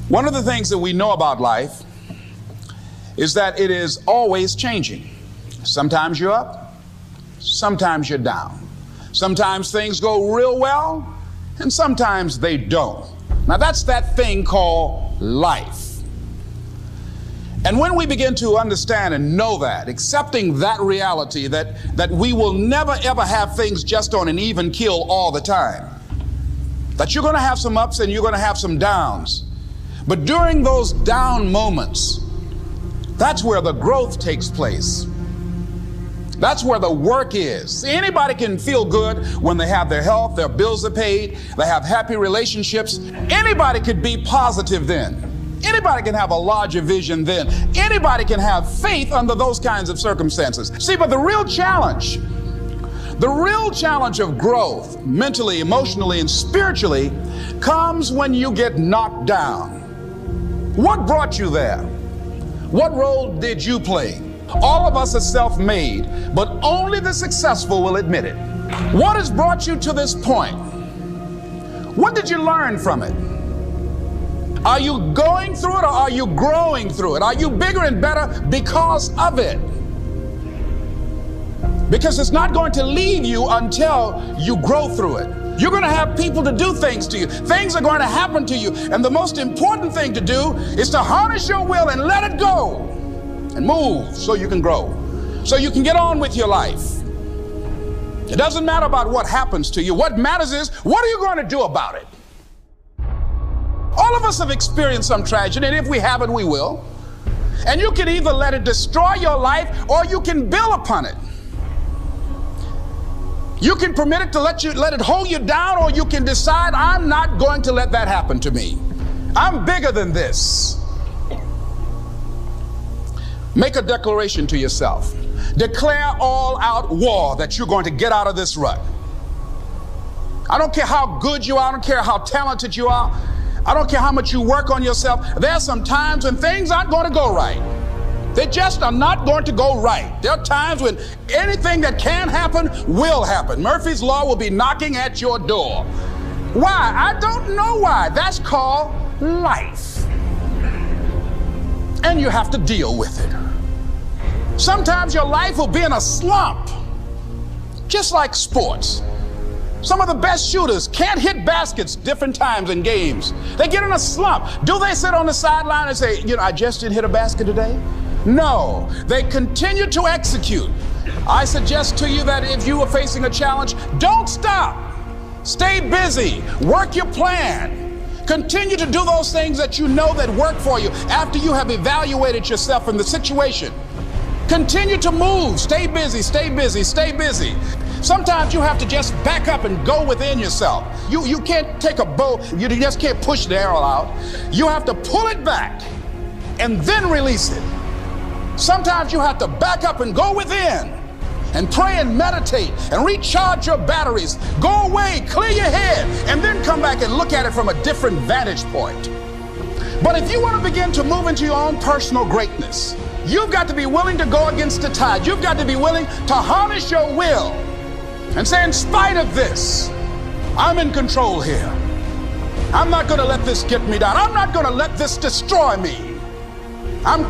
One of the things that we know about life is that it is always changing. Sometimes you're up, sometimes you're down. Sometimes things go real well, and sometimes they don't. Now that's that thing called life. And when we begin to understand and know that, accepting that reality that we will never ever have things just on an even keel all the time, that you're going to have some ups and you're going to have some downs. But during those down moments, that's where the growth takes place. That's where the work is. See, anybody can feel good when they have their health, their bills are paid, they have happy relationships. Anybody could be positive then. Anybody can have a larger vision then. Anybody can have faith under those kinds of circumstances. See, but the real challenge of growth, mentally, emotionally, and spiritually, comes when you get knocked down. What brought you there? What role did you play? All of us are self-made, but only the successful will admit it. What has brought you to this point? What did you learn from it? Are you going through it, or are you growing through it? Are you bigger and better because of it? Because it's not going to leave you until you grow through it. You're going to have people to do things to you. Things are going to happen to you. And the most important thing to do is to harness your will and let it go and move so you can grow, so you can get on with your life. It doesn't matter about what happens to you. What matters is, what are you going to do about it? All of us have experienced some tragedy, and if we haven't, we will. And you can either let it destroy your life, or you can build upon it. You can permit it to let it hold you down, or you can decide, I'm not going to let that happen to me. I'm bigger than this. Make a declaration to yourself. Declare all out war that you're going to get out of this rut. I don't care how good you are. I don't care how talented you are. I don't care how much you work on yourself. There are some times when things aren't going to go right. They just are not going to go right. There are times when anything that can happen will happen. Murphy's Law will be knocking at your door. Why? I don't know why. That's called life. And you have to deal with it. Sometimes your life will be in a slump, just like sports. Some of the best shooters can't hit baskets different times in games. They get in a slump. Do they sit on the sideline and say, I just didn't hit a basket today? No, they continue to execute. I suggest to you that if you are facing a challenge, don't stop. Stay busy. Work your plan. Continue to do those things that you know that work for you after you have evaluated yourself in the situation. Continue to move. Stay busy, stay busy, stay busy. Sometimes you have to just back up and go within yourself. You can't take a bow, you just can't push the arrow out. You have to pull it back and then release it. Sometimes you have to back up and go within and pray and meditate and recharge your batteries. Go away, clear your head, and then come back and look at it from a different vantage point. But if you want to begin to move into your own personal greatness, you've got to be willing to go against the tide. You've got to be willing to harness your will and say, in spite of this, I'm in control here. I'm not going to let this get me down. I'm not going to let this destroy me. I'm